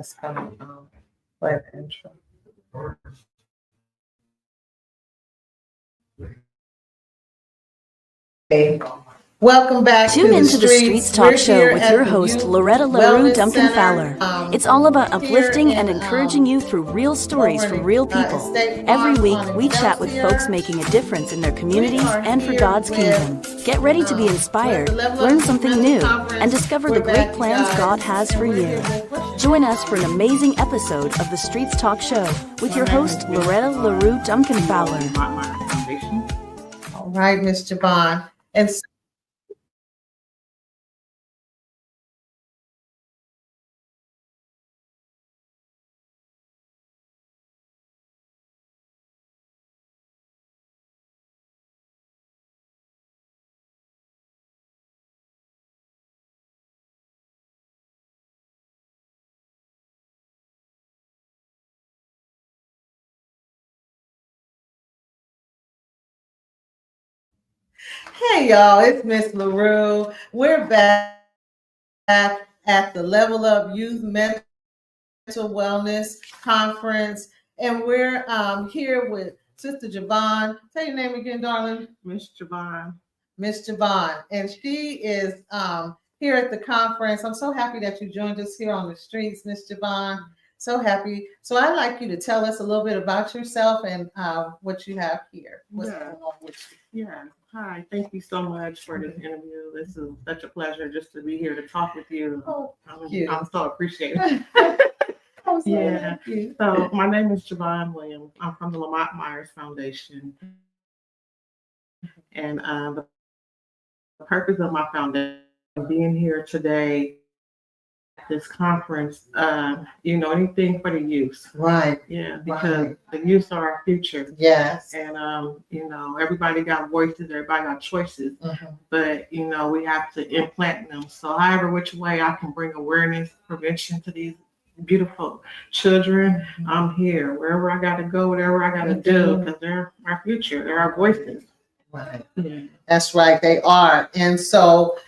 That's coming play the intro. Hey, welcome back Tune to into the Streets Talk Show with your at the host, Youth Loretta Wellness La-Rue Duncan Center, Fowler. It's all about uplifting here and in, encouraging you through real stories over from in, real people. State Every Farm week, on we chat with Excelsior. folks making a difference in their We communities are and for here God's with, kingdom. Get ready to be with inspired, the Level learn Up something Mental new, Conference. and discover We're the great back, plans guys, God has for and we're you. here with- Join us for an amazing episode of the Streets Talk Show with your host, Loretta La-Rue Duncan Fowler. All right, Miss Javon. And so hey, y'all, it's Miss LaRue. We're back at the Level Up Youth Mental Wellness Conference, and we're here with Sister Javon. Say your name again, darling. Miss Javon. Miss Javon, and she is here at the conference. I'm so happy that you joined us here on the streets, Miss Javon. So happy. So I'd like you to tell us a little bit about yourself and what you have here. What's going on with you? Yeah. Hi. Thank you so much for this interview. This is such a pleasure just to be here to talk with you. Oh, I'm so appreciative. I'm so Yeah. happy. So my name is Javon Williams. I'm from the Lamont Myers Foundation. And the purpose of my foundation being here today at this conference, anything for the youth. Right. Yeah, because the youth are our future. Yes. And everybody got voices, everybody got choices, but we have to implant them. So however which way I can bring awareness, prevention to these beautiful children, I'm here. Wherever I gotta go, whatever I gotta do, because they're our future, they're our voices. Right. Yeah. That's right, they are. And so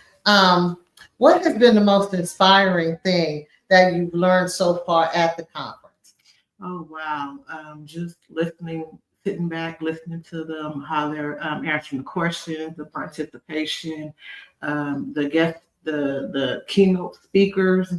what has been the most inspiring thing that you've learned so far at the conference? Oh wow. Just listening, sitting back, listening to them, how they're answering the questions, the participation, the guest, the keynote speakers.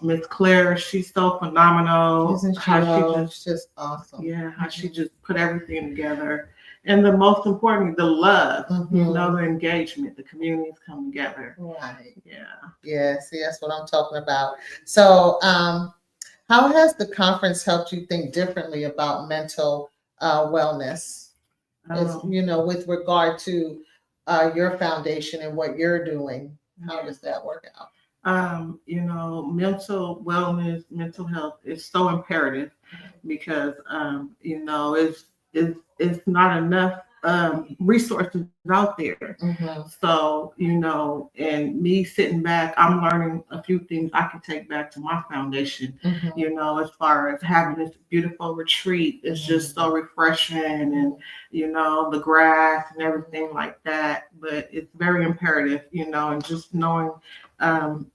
Miss Claire, she's so phenomenal. Isn't she? She's just awesome. Yeah, how she just put everything together. And the most important, the love, the engagement, the communities come together. Right. Yeah. Yeah, see, that's what I'm talking about. So how has the conference helped you think differently about mental wellness? With regard to your foundation and what you're doing, how does that work out? Mental wellness, mental health is so imperative because it's not enough resources out there. So, and me sitting back, I'm learning a few things I can take back to my foundation, as far as having this beautiful retreat. It's just so refreshing and, the grass and everything like that. But it's very imperative, and just knowing, Okay.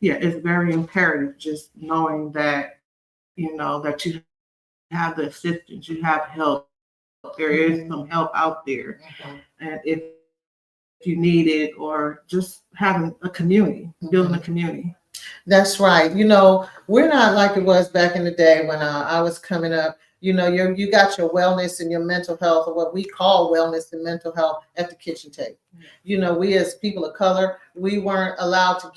Yeah, it's very imperative just knowing that, that you have the assistance, you have help. There is some help out there. And if you need it, or just having a community, building a community. That's right. We're not like it was back in the day when I was coming up. You got your wellness and your mental health, or what we call wellness and mental health, at the kitchen table. We as people of color, we weren't allowed to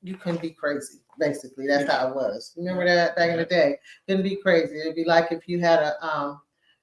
you couldn't be crazy. Basically, that's how it was. Remember that back in the day? Couldn't be crazy. It'd be like if you had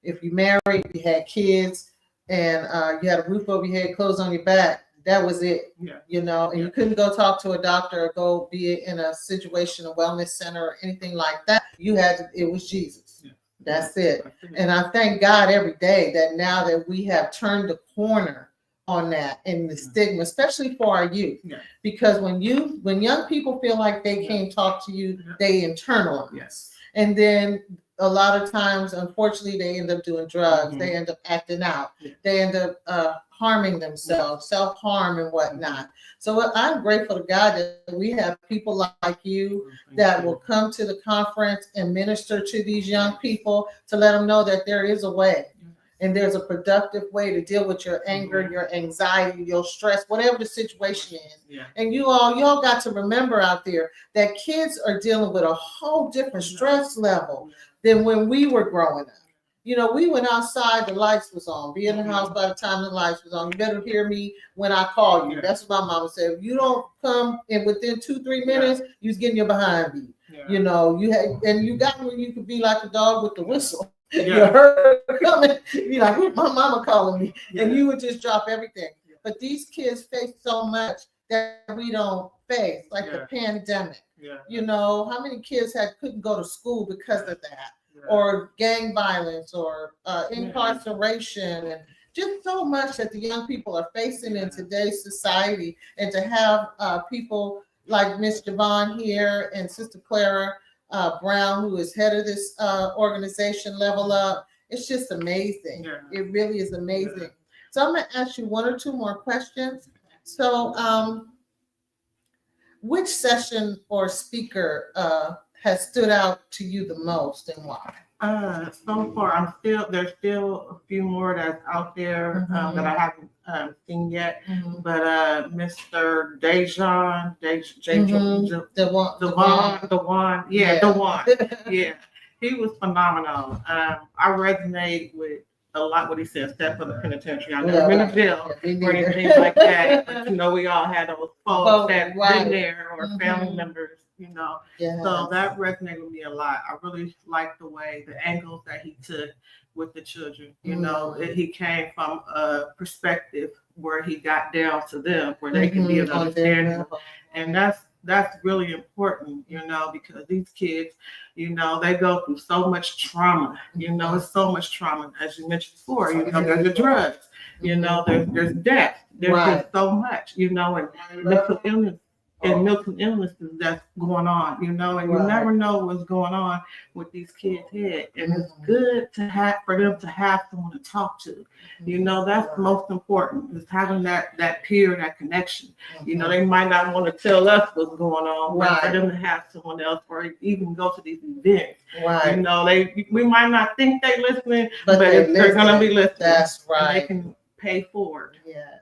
if you married, you had kids, and you had a roof over your head, clothes on your back. That was it. And you couldn't go talk to a doctor or go be in a situation, a wellness center or anything like that. It was Jesus. That's it. And I thank God every day that now that we have turned the corner on that and the stigma, especially for our youth. Because when young people feel like they can't talk to you, they internalize. And then a lot of times, unfortunately, they end up doing drugs. Mhm. They end up acting out. Yeah. They end up harming themselves, self-harm and whatnot. So I'm grateful to God that we have people like you that will come to the conference and minister to these young people to let them know that there is a way. And there's a productive way to deal with your anger, your anxiety, your stress, whatever the situation is. Yeah. And you all got to remember out there that kids are dealing with a whole different stress level than when we were growing up. You know, we went outside, the lights was on. Be in the house by the time the lights was on. You better hear me when I call you. Yeah. That's what my mama said. If you don't come in within 2-3 minutes, you's getting your behind beat. Yeah. You know, you had, and you got where you could be like a dog with the whistle. Yeah. You heard her coming, you like, who's my mama calling me? Yeah. And you would just drop everything. But these kids face so much that we don't face, like the pandemic. Yeah. You know, how many kids couldn't go to school because of that, Yeah. or gang violence, or incarceration, and just so much that the young people are facing in today's society. And to have people like Miss Javon here and Sister Clara Brown, who is head of this organization, Level Up, it's just amazing. Yeah. It really is amazing. Yeah. So I'm going to ask you 1 or 2 more questions. So which session or speaker has stood out to you the most, and why? So far, there's still a few more that's out there that I haven't seen yet. But Mr. Dejan, yeah, he was phenomenal. I resonate with a lot what he said. Step for the penitentiary. I've never been to jail or anything like that. But you know, we all had those folks that been there or family members. You know, so that resonated with me a lot. I really liked the way, the angles that he took with the children. You know, he came from a perspective where he got down to them, where they can be an understanding, and that's really important. You know, because these kids, you know, they go through so much trauma. You know, it's so much trauma, as you mentioned before. You know, there's the drugs. You know, there's death. There's just so much. You know, and mental illness. And mental illnesses that's going on, you know, and you never know what's going on with these kids' head. And it's good for them to have someone to talk to. You know, that's most important, is having that peer, that connection. You know, they might not want to tell us what's going on, but for them to have someone else, or even go to these events. You know, we might not think they're listening, but they're going to be listening. That's right. And they can pay forward. Yeah.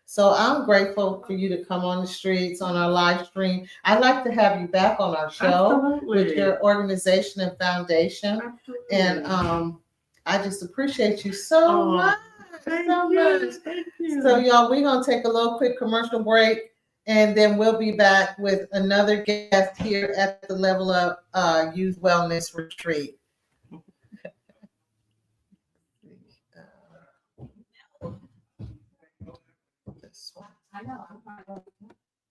So I'm grateful for you to come on the streets on our live stream. I'd like to have you back on our show with your organization and foundation. Absolutely. And I just appreciate you so much. Thank you. So y'all, we're going to take a little quick commercial break, and then we'll be back with another guest here at the Level Up Youth Wellness Retreat.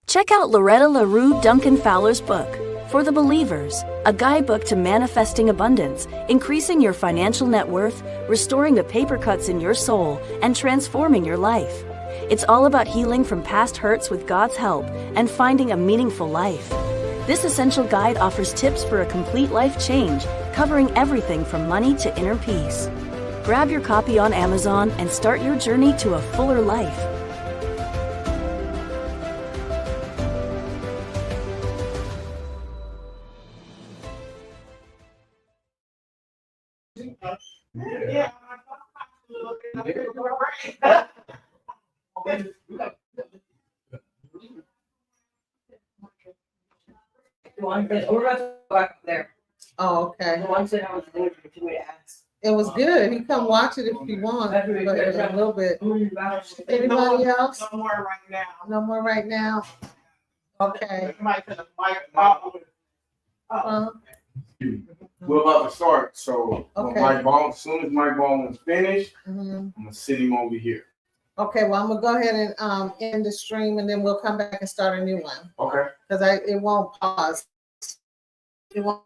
Check out Loretta La-Rue Duncan Fowler's book, For the Believers, a guidebook to manifesting abundance, increasing your financial net worth, restoring the paper cuts in your soul, and transforming your life. It's all about healing from past hurts with God's help and finding a meaningful life. This essential guide offers tips for a complete life change, covering everything from money to inner peace. Grab your copy on Amazon and start your journey to a fuller life. Yeah. We're about to go back up there. Oh, okay. The one that I was there to me ask. It was good. He come watch it if you want, but a little bit. Anybody else? No more right now. No more right now. Okay. We're about to start, so Okay. as soon as Mike Baldwin is finished, I'm gonna sit him over here. Okay, well, I'm gonna go ahead and end the stream, and then we'll come back and start a new one, Okay. because it won't pause. It won't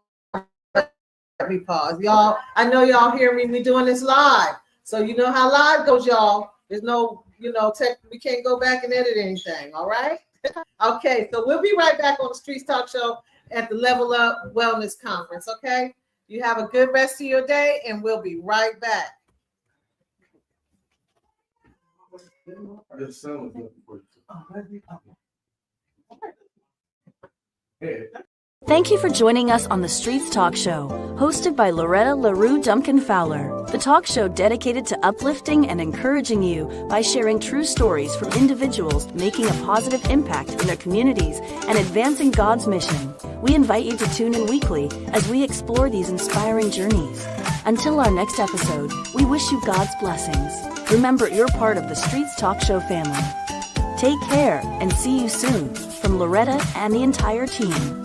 be paused. Y'all, I know y'all hear me. We doing this live, so you know how live goes, y'all. There's no, we can't go back and edit anything. All right. Okay, so we'll be right back on the Streets Talk Show at the Level Up Wellness Conference. Okay. You have a good rest of your day, and we'll be right back. The sun was looking for you. Thank you for joining us on the Streets Talk Show, hosted by La-Rue Duncan Fowler. The talk show dedicated to uplifting and encouraging you by sharing true stories from individuals making a positive impact in their communities and advancing God's mission. We invite you to tune in weekly as we explore these inspiring journeys. Until our next episode, we wish you God's blessings. Remember, you're part of the Streets Talk Show family. Take care and see you soon from Loretta and the entire team.